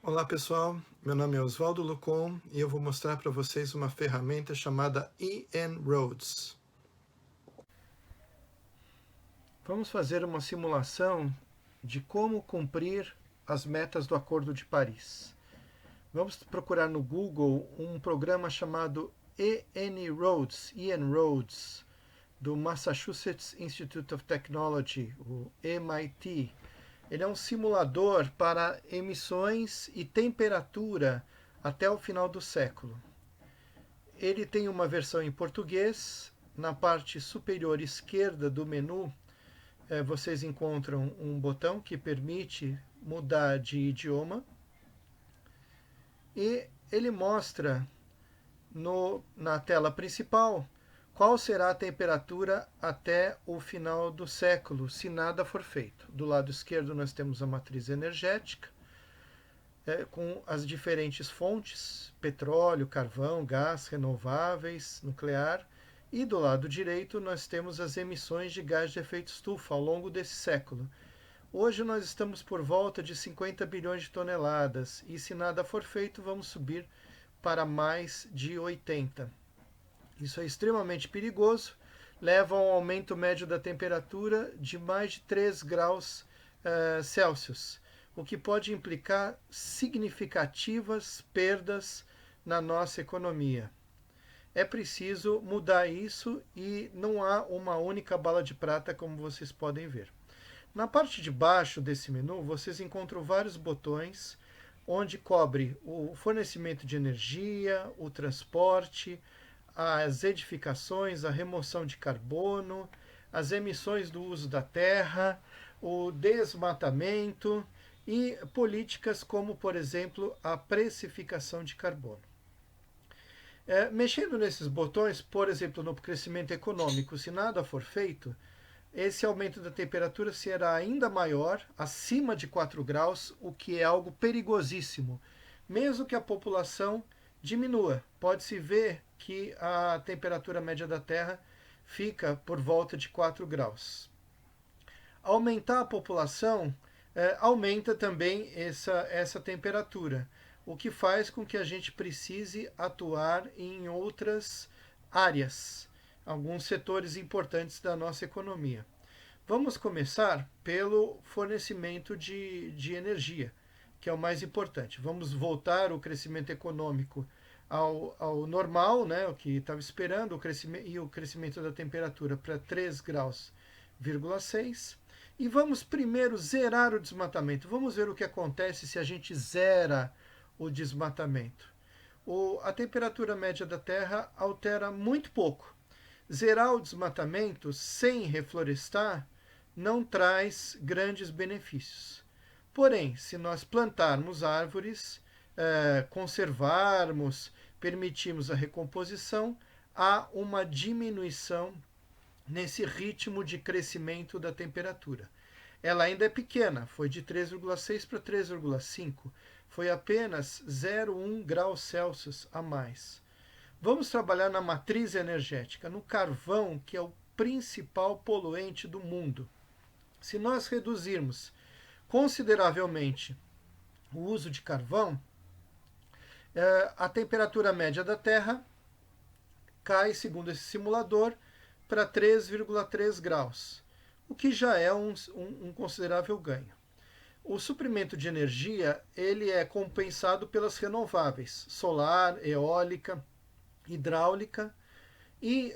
Olá pessoal, meu nome é Oswaldo Lucon e eu vou mostrar para vocês uma ferramenta chamada EN-ROADS. Vamos fazer uma simulação de como cumprir as metas do Acordo de Paris. Vamos procurar no Google um programa chamado EN-ROADS, do Massachusetts Institute of Technology, o MIT. Ele é um simulador para emissões e temperatura até o final do século. Ele tem uma versão em português. Na parte superior esquerda do menu, vocês encontram um botão que permite mudar de idioma. E ele mostra na tela principal qual será a temperatura até o final do século, se nada for feito. Do lado esquerdo nós temos a matriz energética, com as diferentes fontes: petróleo, carvão, gás, renováveis, nuclear. E do lado direito nós temos as emissões de gás de efeito estufa ao longo desse século. Hoje nós estamos por volta de 50 bilhões de toneladas e, se nada for feito, vamos subir para mais de 80. Isso é extremamente perigoso, leva a um aumento médio da temperatura de mais de 3 graus Celsius, o que pode implicar significativas perdas na nossa economia. É preciso mudar isso e não há uma única bala de prata, como vocês podem ver. Na parte de baixo desse menu, vocês encontram vários botões onde cobre o fornecimento de energia, o transporte, as edificações, a remoção de carbono, as emissões do uso da terra, o desmatamento e políticas como, por exemplo, a precificação de carbono. Mexendo nesses botões, por exemplo, no crescimento econômico, se nada for feito, esse aumento da temperatura será ainda maior, acima de 4 graus, o que é algo perigosíssimo. Mesmo que a população diminua, pode-se ver que a temperatura média da Terra fica por volta de 4 graus. Aumentar a população aumenta também essa temperatura, o que faz com que a gente precise atuar em outras áreas, alguns setores importantes da nossa economia. Vamos começar pelo fornecimento de energia, que é o mais importante. Vamos voltar o crescimento econômico ao normal, né, o que estava esperando, o crescimento da temperatura para 3 graus,6. E vamos primeiro zerar o desmatamento. Vamos ver o que acontece se a gente zera o desmatamento. A temperatura média da Terra altera muito pouco. Zerar o desmatamento sem reflorestar não traz grandes benefícios. Porém, se nós plantarmos árvores, conservarmos, permitirmos a recomposição, há uma diminuição nesse ritmo de crescimento da temperatura. Ela ainda é pequena, foi de 3,6 para 3,5, foi apenas 0,1 graus Celsius a mais. Vamos trabalhar na matriz energética, no carvão, que é o principal poluente do mundo. Se nós reduzirmos consideravelmente o uso de carvão, a temperatura média da Terra cai, segundo esse simulador, para 3,3 graus, o que já é um considerável ganho. O suprimento de energia ele é compensado pelas renováveis, solar, eólica, hidráulica, e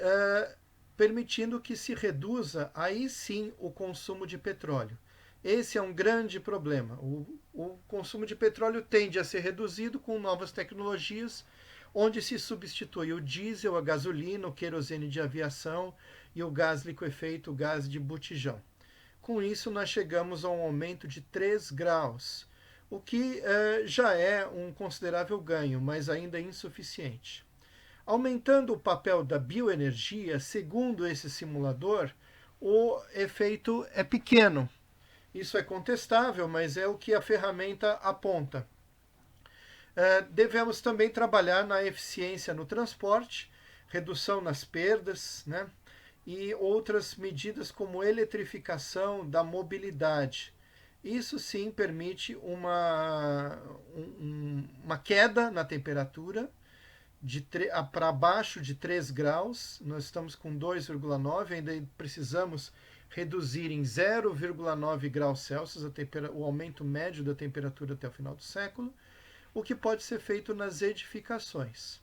permitindo que se reduza aí sim o consumo de petróleo. Esse é um grande problema. O consumo de petróleo tende a ser reduzido com novas tecnologias, onde se substitui o diesel, a gasolina, o querosene de aviação e o gás liquefeito, o gás de botijão. Com isso, nós chegamos a um aumento de 3 graus, o que já é um considerável ganho, mas ainda insuficiente. Aumentando o papel da bioenergia, segundo esse simulador, o efeito é pequeno. Isso é contestável, mas é o que a ferramenta aponta. Devemos também trabalhar na eficiência no transporte, redução nas perdas, né? E outras medidas como eletrificação da mobilidade. Isso sim permite uma queda na temperatura para baixo de 3 graus. Nós estamos com 2,9, ainda precisamos reduzir em 0,9 graus Celsius o aumento médio da temperatura até o final do século, o que pode ser feito nas edificações.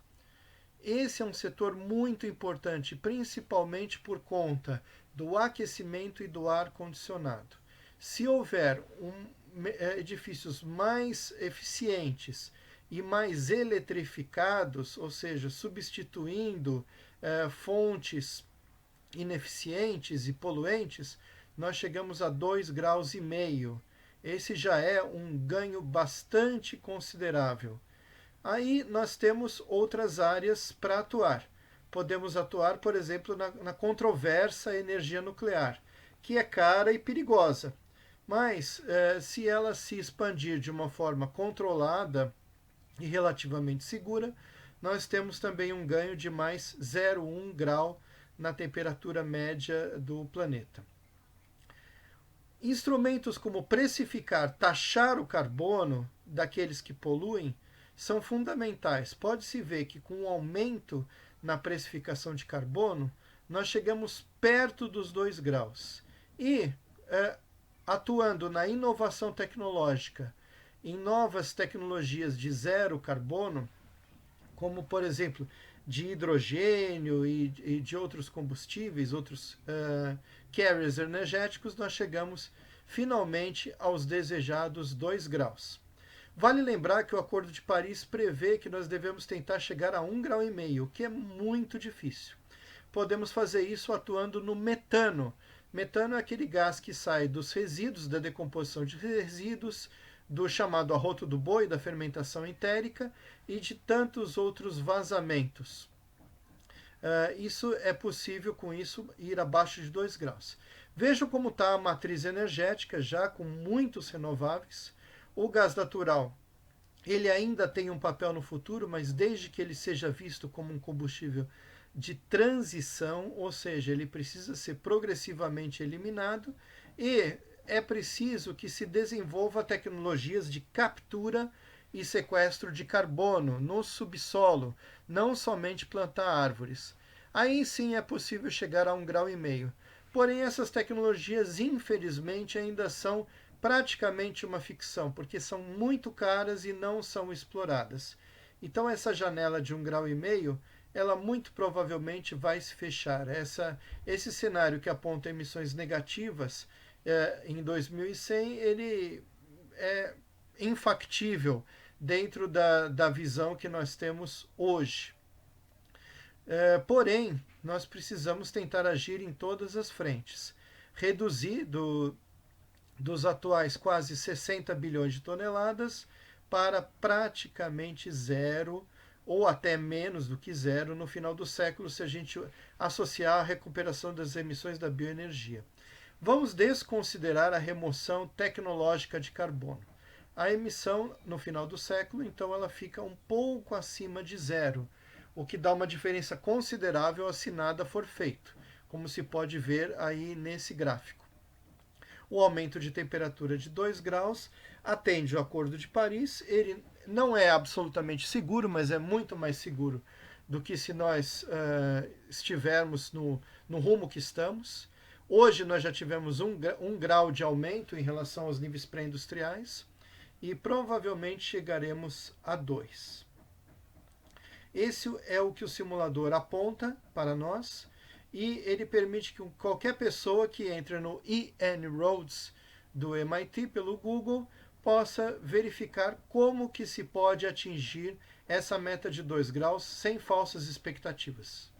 Esse é um setor muito importante, principalmente por conta do aquecimento e do ar-condicionado. Se houver edifícios mais eficientes e mais eletrificados, ou seja, substituindo fontes ineficientes e poluentes, nós chegamos a 2,5 graus. Esse já é um ganho bastante considerável. Aí nós temos outras áreas para atuar. Podemos atuar, por exemplo, na controversa energia nuclear, que é cara e perigosa. Mas se ela se expandir de uma forma controlada e relativamente segura, nós temos também um ganho de mais 0,1 grau na temperatura média do planeta. Instrumentos como precificar, taxar o carbono daqueles que poluem são fundamentais. Pode-se ver que com o aumento na precificação de carbono, nós chegamos perto dos 2 graus. E atuando na inovação tecnológica, em novas tecnologias de zero carbono, como, por exemplo, de hidrogênio e de outros combustíveis, outros carriers energéticos, nós chegamos finalmente aos desejados 2 graus. Vale lembrar que o Acordo de Paris prevê que nós devemos tentar chegar a 1,5 grau, o que é muito difícil. Podemos fazer isso atuando no metano. Metano é aquele gás que sai dos resíduos, da decomposição de resíduos, do chamado arroto do boi, da fermentação entérica e de tantos outros vazamentos. Isso é possível, com isso, ir abaixo de 2 graus. Vejam como está a matriz energética, já com muitos renováveis. O gás natural, ele ainda tem um papel no futuro, mas desde que ele seja visto como um combustível de transição, ou seja, ele precisa ser progressivamente eliminado, e é preciso que se desenvolva tecnologias de captura e sequestro de carbono no subsolo, não somente plantar árvores. Aí sim é possível chegar a 1,5 grau. Porém, essas tecnologias, infelizmente, ainda são praticamente uma ficção, porque são muito caras e não são exploradas. Então essa janela de 1,5 grau, ela muito provavelmente vai se fechar. Esse cenário que aponta emissões negativas em 2100, ele é infactível dentro da visão que nós temos hoje. Porém, nós precisamos tentar agir em todas as frentes. Reduzir dos atuais quase 60 bilhões de toneladas para praticamente zero, ou até menos do que zero, no final do século, se a gente associar a recuperação das emissões da bioenergia. Vamos desconsiderar a remoção tecnológica de carbono. A emissão, no final do século, então, ela fica um pouco acima de zero, o que dá uma diferença considerável se nada for feito, como se pode ver aí nesse gráfico. O aumento de temperatura de 2 graus atende o Acordo de Paris. Ele não é absolutamente seguro, mas é muito mais seguro do que se nós estivermos no rumo que estamos. Hoje nós já tivemos um grau de aumento em relação aos níveis pré-industriais e provavelmente chegaremos a 2. Esse é o que o simulador aponta para nós. E ele permite que qualquer pessoa que entre no EN-ROADS do MIT pelo Google possa verificar como que se pode atingir essa meta de 2 graus sem falsas expectativas.